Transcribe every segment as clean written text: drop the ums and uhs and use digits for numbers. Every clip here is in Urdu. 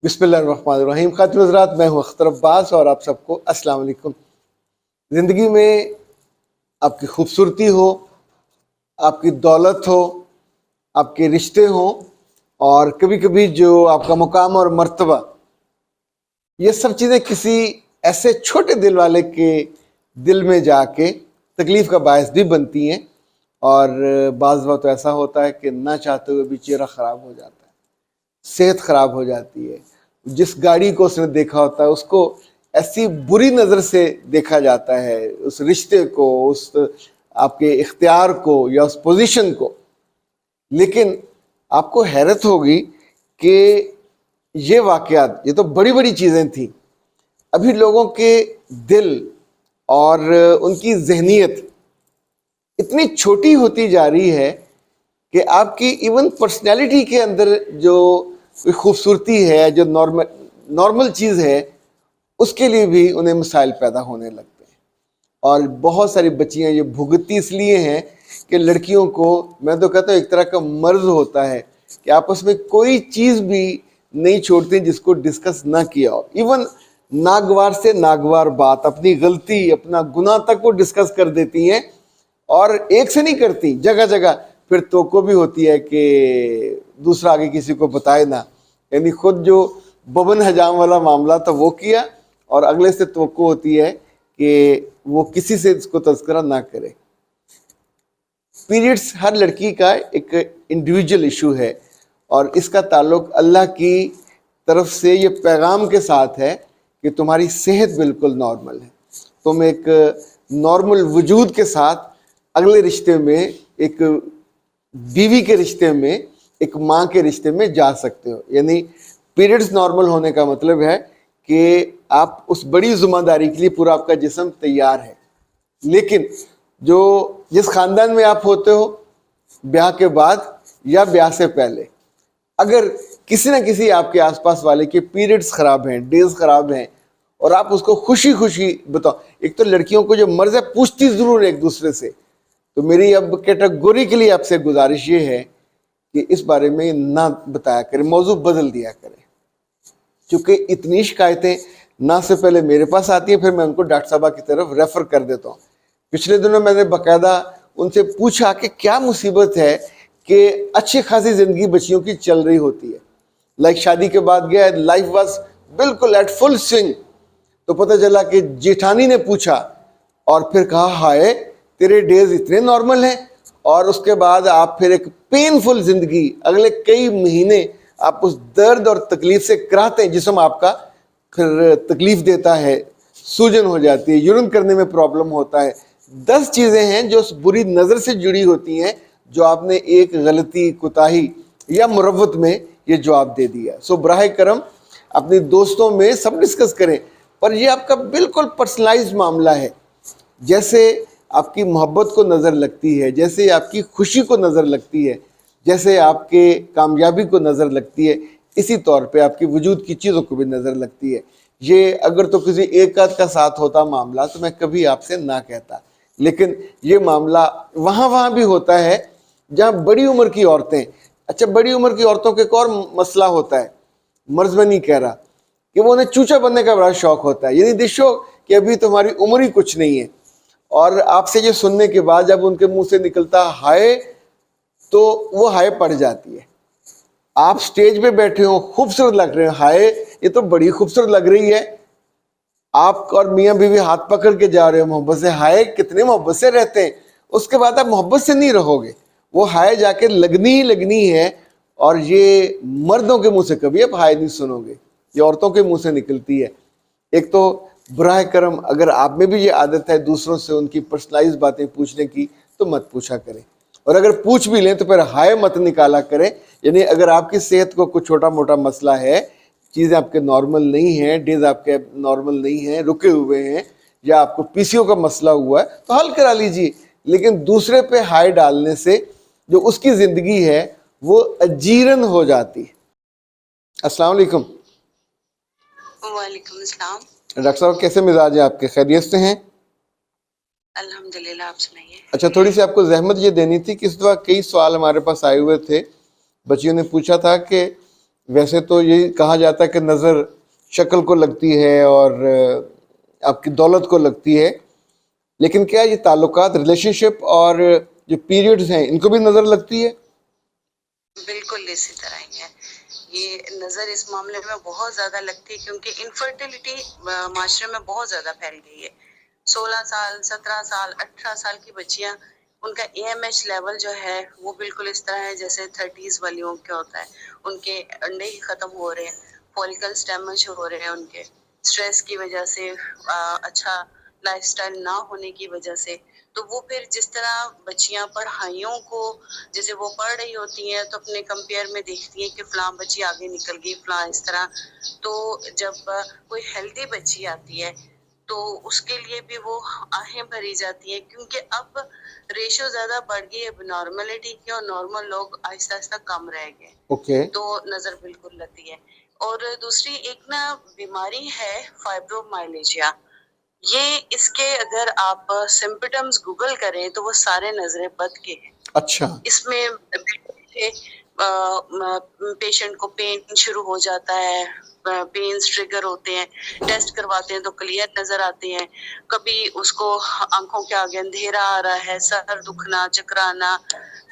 بسم اللہ الرحمن الرحیم۔ خاتون حضرات، میں ہوں اختر عباس اور آپ سب کو السلام علیکم۔ زندگی میں آپ کی خوبصورتی ہو، آپ کی دولت ہو، آپ کے رشتے ہوں، اور کبھی کبھی جو آپ کا مقام اور مرتبہ، یہ سب چیزیں کسی ایسے چھوٹے دل والے کے دل میں جا کے تکلیف کا باعث بھی بنتی ہیں، اور بعض وقت ایسا ہوتا ہے کہ نہ چاہتے ہوئے بھی چہرہ خراب ہو جاتا ہے، صحت خراب ہو جاتی ہے۔ جس گاڑی کو اس نے دیکھا ہوتا ہے اس کو ایسی بری نظر سے دیکھا جاتا ہے، اس رشتے کو، اس آپ کے اختیار کو یا اس پوزیشن کو۔ لیکن آپ کو حیرت ہوگی کہ یہ واقعات، یہ تو بڑی بڑی چیزیں تھیں، ابھی لوگوں کے دل اور ان کی ذہنیت اتنی چھوٹی ہوتی جا رہی ہے کہ آپ کی ایون پرسنالٹی کے اندر جو خوبصورتی ہے، جو نارمل چیز ہے، اس کے لیے بھی انہیں مسائل پیدا ہونے لگتے ہیں۔ اور بہت ساری بچیاں یہ بھگتتی اس لیے ہیں کہ لڑکیوں کو، میں تو کہتا ہوں ایک طرح کا مرض ہوتا ہے کہ آپس میں کوئی چیز بھی نہیں چھوڑتی جس کو ڈسکس نہ کیا ہو۔ ایون ناگوار سے ناگوار بات، اپنی غلطی، اپنا گناہ تک وہ ڈسکس کر دیتی ہیں، اور ایک سے نہیں کرتی، جگہ جگہ پھر توقع بھی ہوتی ہے کہ دوسرا آگے کسی کو بتائے نہ، یعنی خود جو ببن حجام والا معاملہ تھا وہ کیا، اور اگلے سے توقع ہوتی ہے کہ وہ کسی سے اس کو تذکرہ نہ کرے۔ پیریڈز ہر لڑکی کا ایک انڈیویجول ایشو ہے، اور اس کا تعلق اللہ کی طرف سے یہ پیغام کے ساتھ ہے کہ تمہاری صحت بالکل نارمل ہے، تم ایک نارمل وجود کے ساتھ اگلے رشتے میں، ایک بیوی کے رشتے میں، ایک ماں کے رشتے میں جا سکتے ہو۔ یعنی پیریڈز نارمل ہونے کا مطلب ہے کہ آپ اس بڑی ذمہ داری کے لیے پورا آپ کا جسم تیار ہے۔ لیکن جس خاندان میں آپ ہوتے ہو، بیاہ کے بعد یا بیاہ سے پہلے، اگر کسی نہ کسی آپ کے آس پاس والے کے پیریڈز خراب ہیں، ڈیز خراب ہیں، اور آپ اس کو خوشی خوشی بتاؤ، ایک تو لڑکیوں کو جو مرض ہے پوچھتی ضرور ہے ایک دوسرے سے، تو میری اب کیٹیگوری کے لیے آپ سے گزارش یہ ہے کہ اس بارے میں نہ بتایا کریں، موضوع بدل دیا کریں، چونکہ اتنی شکایتیں نہ سے پہلے میرے پاس آتی ہیں، پھر میں ان کو ڈاکٹر صاحبہ کی طرف ریفر کر دیتا ہوں۔ پچھلے دنوں میں نے باقاعدہ ان سے پوچھا کہ کیا مصیبت ہے کہ اچھی خاصی زندگی بچیوں کی چل رہی ہوتی ہے، لائک شادی کے بعد گیا، لائف واز بالکل ایٹ فل سوئنگ، تو پتہ چلا کہ جیٹھانی نے پوچھا اور پھر کہا ہائے تیرے ڈیز اتنے نارمل ہیں، اور اس کے بعد آپ پھر ایک پینفل زندگی، اگلے کئی مہینے آپ اس درد اور تکلیف سے کراتے ہیں، جسم آپ کا پھر تکلیف دیتا ہے، سوجن ہو جاتی ہے، یورین کرنے میں پرابلم ہوتا ہے۔ 10 چیزیں ہیں جو اس بری نظر سے جڑی ہوتی ہیں، جو آپ نے ایک غلطی، کوتاہی یا مروت میں یہ جواب دے دیا۔ سو براہ کرم اپنے دوستوں میں سب ڈسکس کریں، پر یہ آپ کا بالکل پرسنلائز معاملہ ہے۔ جیسے آپ کی محبت کو نظر لگتی ہے، جیسے آپ کی خوشی کو نظر لگتی ہے، جیسے آپ کے کامیابی کو نظر لگتی ہے، اسی طور پہ آپ کی وجود کی چیزوں کو بھی نظر لگتی ہے۔ یہ اگر تو کسی ایک آدھ کا ساتھ ہوتا معاملہ تو میں کبھی آپ سے نہ کہتا، لیکن یہ معاملہ وہاں بھی ہوتا ہے جہاں بڑی عمر کی عورتیں، اچھا بڑی عمر کی عورتوں کے ایک اور مسئلہ ہوتا ہے، مرض میں نہیں کہہ رہا، کہ وہ انہیں چوچا بننے کا بڑا شوق ہوتا ہے، یعنی دیکھو کہ ابھی تمہاری عمر ہی کچھ نہیں ہے، اور آپ سے یہ سننے کے بعد جب ان کے منہ سے نکلتا ہائے تو وہ ہائے پڑ جاتی ہے۔ آپ سٹیج پہ بیٹھے ہو، خوبصورت لگ رہے ہیں، ہائے یہ تو بڑی خوبصورت لگ رہی ہے، آپ اور میاں بیوی ہاتھ پکڑ کے جا رہے ہو محبت سے، ہائے کتنے محبت سے رہتے ہیں، اس کے بعد آپ محبت سے نہیں رہو گے، وہ ہائے جا کے لگنی ہی لگنی ہے۔ اور یہ مردوں کے منہ سے کبھی آپ ہائے نہیں سنو گے، یہ عورتوں کے منہ سے نکلتی ہے۔ ایک تو براہ کرم اگر آپ میں بھی یہ عادت ہے دوسروں سے ان کی پرسنلائز باتیں پوچھنے کی تو مت پوچھا کریں، اور اگر پوچھ بھی لیں تو پھر ہائے مت نکالا کریں۔ یعنی اگر آپ کی صحت کو کوئی چھوٹا موٹا مسئلہ ہے، چیزیں آپ کے نارمل نہیں ہیں، ڈیز آپ کے نارمل نہیں ہیں، رکے ہوئے ہیں، یا آپ کو پی سی او کا مسئلہ ہوا ہے تو حل کرا لیجیے، لیکن دوسرے پہ ہائے ڈالنے سے جو اس کی زندگی ہے وہ اجیرن ہو جاتی ہے۔ السلام علیکم۔ وعلیکم السلام۔ ڈاکٹر صاحب کیسے مزاج ہیں آپ کے؟ خیریت سے ہیں؟ الحمدللہ، آپ سنائیے۔ اچھا، تھوڑی سی آپ کو زحمت یہ دینی تھی کہ اس دفعہ کئی سوال ہمارے پاس آئے ہوئے تھے، بچیوں نے پوچھا تھا کہ ویسے تو یہ کہا جاتا ہے کہ نظر شکل کو لگتی ہے اور آپ کی دولت کو لگتی ہے، لیکن کیا یہ تعلقات، ریلیشن شپ اور جو پیریڈز ہیں ان کو بھی نظر لگتی ہے؟ بالکل اسی طرح ہی ہے. یہ نظر اس معاملے میں بہت زیادہ لگتی ہے کیونکہ انفرٹیلٹی معاشرے میں بہت زیادہ پھیل گئی ہے. 16 سال 17 سال 18 سال کی بچیاں، ان کا AMH لیول جو ہے وہ بالکل اس طرح ہے جیسے 30s والیوں کا ہوتا ہے. ان کے انڈے ہی ختم ہو رہے ہیں، فولیکلز ڈیمیج ہو رہے ہیں ان کے سٹریس کی وجہ سے، اچھا لائف سٹائل نہ ہونے کی وجہ سے. تو وہ پھر جس طرح بچیاں پڑھائیوں کو جیسے وہ پڑھ رہی ہوتی ہیں تو اپنے کمپیئر میں دیکھتی ہیں کہ فلاں بچی آگے نکل گئی، فلاں اس طرح. تو جب کوئی ہیلدی بچی آتی ہے تو اس کے لیے بھی وہ آہیں بھری جاتی ہیں کیونکہ اب ریشو زیادہ بڑھ گئی ہے نارملٹی کی، اور نارمل لوگ آہستہ آہستہ کم رہ گئے. اوکے. تو نظر بالکل لگتی ہے. اور دوسری ایک نا بیماری ہے فائبرومائلیجیا. یہ اس کے اگر آپ سمپٹمز گوگل کریں تو وہ سارے نظر بد کے ہیں. اچھا. اس میں پیشنٹ کو پین شروع ہو جاتا ہے، پینز ٹریگر ہوتے ہیں، ٹیسٹ کرواتے ہیں تو کلیئر نظر آتے ہیں. کبھی اس کو آنکھوں کے آگے اندھیرا آ رہا ہے، سر دکھنا، چکرانا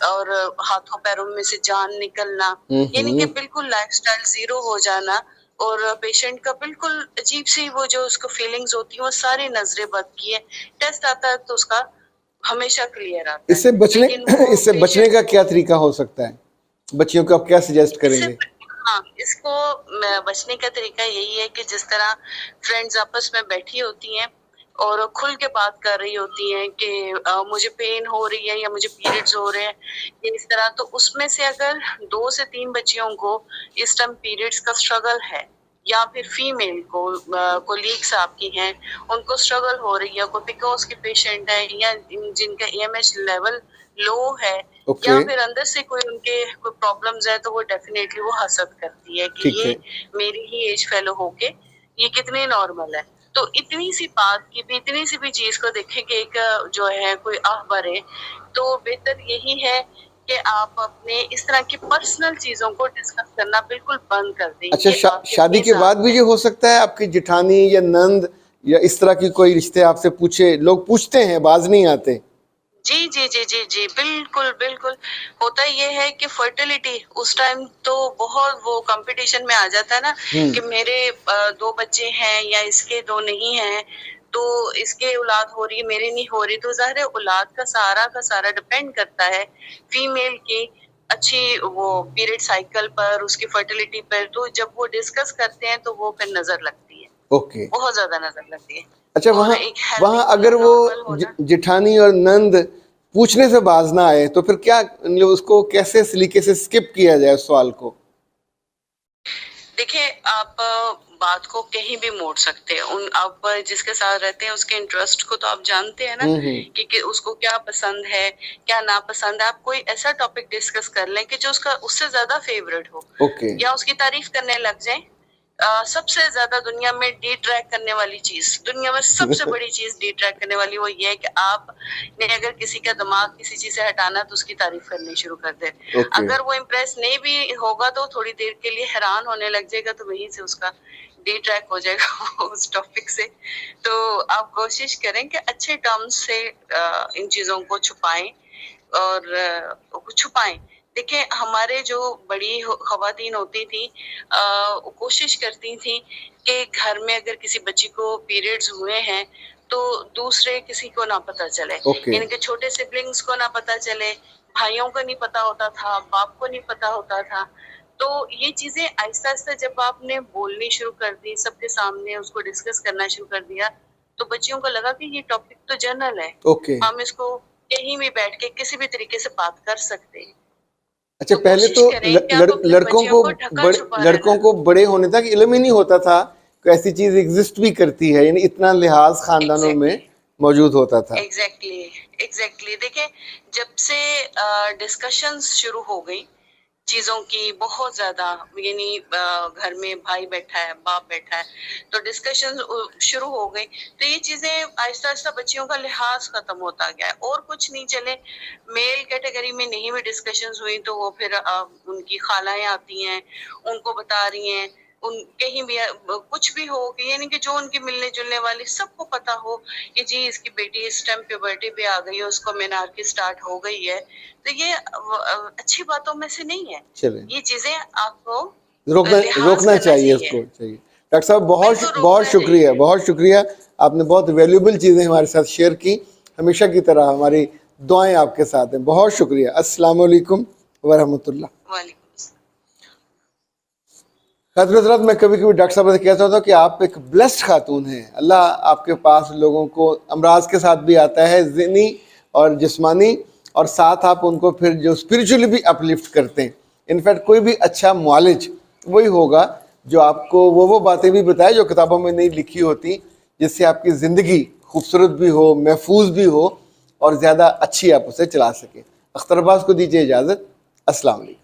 اور ہاتھوں پیروں میں سے جان نکلنا، یعنی کہ بالکل لائف سٹائل زیرو ہو جانا. اور پیشنٹ کا بالکل عجیب سی وہ جو اس کو فیلنگز ہوتی ہیں وہ ساری نظریں بد کی ہے. ٹیسٹ آتا ہے تو اس کا ہمیشہ کلیئر آتا اس سے ہے، لیکن وہ اس سے بچنے کا کیا طریقہ ہو سکتا ہے؟ بچیوں کو آپ کیا سجیسٹ اس کریں سے گے؟ ہاں اس کو بچنے کا طریقہ یہی ہے کہ جس طرح فرینڈز آپس میں بیٹھی ہوتی ہیں اور کھل کے بات کر رہی ہوتی ہیں کہ مجھے پین ہو رہی ہے یا مجھے پیریڈز ہو رہے ہیں اس طرح، تو اس میں سے اگر 2 سے 3 بچیوں کو اس ٹائم پیریڈز کا اسٹرگل ہے، یا پھر فیمیل کو کولیگس آپ کی ہیں ان کو اسٹرگل ہو رہی ہے، کوئی پیکوس کی پیشنٹ ہے یا جن کا AMH لیول لو ہے، یا پھر اندر سے کوئی ان کے کوئی پرابلمز ہے، تو وہ ڈیفینیٹلی وہ حسد کرتی ہے کہ ٹھیک ہے. یہ میری ہی ایج فیلو ہو کے یہ کتنی نارمل ہے. تو اتنی سی بات کی بھی، اتنی سی بھی چیز کو دیکھیں کہ ایک جو ہے کوئی آہ بھرے، تو بہتر یہی ہے کہ آپ اپنے اس طرح کی پرسنل چیزوں کو ڈسکس کرنا بالکل بند کر دیں. اچھا، یہ آپ شادی کے بعد بھی یہ ہو سکتا ہے آپ کی جٹھانی یا نند یا اس طرح کی کوئی رشتے آپ سے پوچھے؟ لوگ پوچھتے ہیں، باز نہیں آتے. جی جی جی جی جی بالکل بالکل. ہوتا یہ ہے کہ فرٹیلٹی اس ٹائم تو بہت وہ کمپٹیشن میں آ جاتا ہے نا کہ میرے 2 بچے ہیں یا اس کے 2 نہیں ہیں، تو اس کے اولاد ہو رہی ہے میرے نہیں ہو رہی. تو ظاہر اولاد کا سارا ڈپینڈ کرتا ہے فیمیل کی اچھی وہ پیریڈ سائیکل پر، اس کی فرٹیلٹی پر. تو جب وہ ڈسکس کرتے ہیں تو وہ پھر نظر لگتی ہے. اوکے. بہت زیادہ نظر لگتی ہے. اچھا، اور وہاں ایک ہیلدی اگر وہ نارمل ہونا، جٹھانی اور نند پوچھنے سے باز نہ آئے تو پھر کیا، اس کو کیسے سلیقے سے سکپ کیا جائے اس سوال کو؟ دیکھیں آپ بات کو کہیں بھی موڑ سکتے ہیں. آپ جس کے ساتھ رہتے ہیں اس کے انٹرسٹ کو تو آپ جانتے ہیں نا کہ اس کو کیا پسند ہے کیا ناپسند ہے. آپ کوئی ایسا ٹاپک ڈسکس کر لیں کہ جو اس سے زیادہ فیوریٹ ہو، اوکے. یا اس کی تعریف کرنے لگ جائیں. سب سے زیادہ دنیا میں ڈی ٹریک کرنے والی چیز، دنیا میں سب سے بڑی چیز ڈی ٹریک کرنے والی وہ یہ ہے کہ آپ نے اگر کسی کا دماغ کسی چیز سے ہٹانا تو اس کی تعریف کرنی شروع کر دے. اگر وہ امپریس نہیں بھی ہوگا تو تھوڑی دیر کے لیے حیران ہونے لگ جائے گا، تو وہیں سے اس کا ڈی ٹریک ہو جائے گا اس ٹاپک سے. تو آپ کوشش کریں کہ اچھے ٹرمز سے ان چیزوں کو چھپائیں اور چھپائیں. دیکھیں ہمارے جو بڑی خواتین ہوتی تھیں کوشش کرتی تھیں کہ گھر میں اگر کسی بچی کو پیریڈز ہوئے ہیں تو دوسرے کسی کو نہ پتہ چلے، یعنی کہ چھوٹے سبلنگز کو نہ پتہ چلے، بھائیوں کو نہیں پتا ہوتا تھا، باپ کو نہیں پتا ہوتا تھا. تو یہ چیزیں آہستہ آہستہ جب آپ نے بولنی شروع کر دی، سب کے سامنے اس کو ڈسکس کرنا شروع کر دیا، تو بچیوں کو لگا کہ یہ ٹاپک تو جنرل ہے، ہم اس کو کہیں بھی بیٹھ کے کسی بھی طریقے سے بات کر سکتے ہیں. اچھا، پہلے تو کہ آپ اپنی بچیوں کو ڈھکا چھپا لڑکوں کو بڑے ہونے تک علم ہی نہیں ہوتا تھا کہ ایسی چیز ایگزسٹ بھی کرتی ہے، یعنی اتنا لحاظ خاندانوں میں موجود ہوتا تھا. ایگزیکٹلی. دیکھیں جب سے ڈسکشنز شروع ہو گئی چیزوں کی بہت زیادہ، یعنی گھر میں بھائی بیٹھا ہے، باپ بیٹھا ہے، تو ڈسکشن شروع ہو گئی، تو یہ چیزیں آہستہ آہستہ بچیوں کا لحاظ ختم ہوتا گیا ہے، اور کچھ نہیں چلے میل کیٹیگری میں نہیں بھی ڈسکشنز ہوئی تو وہ پھر ان کی خالائیں آتی ہیں، ان کو بتا رہی ہیں، ان کہیں بھی کچھ بھی ہو، کہ یعنی کہ جو ان کی ملنے جلنے والی سب کو پتا ہو کہ جی اس کی بیٹی اس ٹائم پیوبرٹی پہ آ گئی ہے، اس کو مینارکی سٹارٹ ہو گئی ہے، تو یہ اچھی باتوں میں سے نہیں ہے. چلیں یہ چیزیں آپ کو لحاظ روکنا کرنا چاہیے اس کو. چاہیے ڈاکٹر صاحب، بالکل بہت روکنا شکریہ، چاہیے. بہت شکریہ. آپ نے بہت ویلیوبل چیزیں ہمارے ساتھ شیئر کی. ہمیشہ کی طرح ہماری دعائیں آپ کے ساتھ ہیں. بہت شکریہ. السلام علیکم ورحمۃ اللہ. وعلیکم السلام. حضرت میں کبھی کبھی ڈاکٹر صاحب سے کہتا ہوتا کہ آپ ایک بلیسڈ خاتون ہیں. اللہ آپ کے پاس لوگوں کو امراض کے ساتھ بھی آتا ہے، ذہنی اور جسمانی، اور ساتھ آپ ان کو پھر جو اسپریچولی بھی اپلفٹ کرتے ہیں. انفیکٹ کوئی بھی اچھا معالج وہی ہوگا جو آپ کو وہ باتیں بھی بتائے جو کتابوں میں نہیں لکھی ہوتی، جس سے آپ کی زندگی خوبصورت بھی ہو، محفوظ بھی ہو، اور زیادہ اچھی آپ اسے چلا سکیں. اختر عباس کو دیجیے اجازت. السلام علیکم.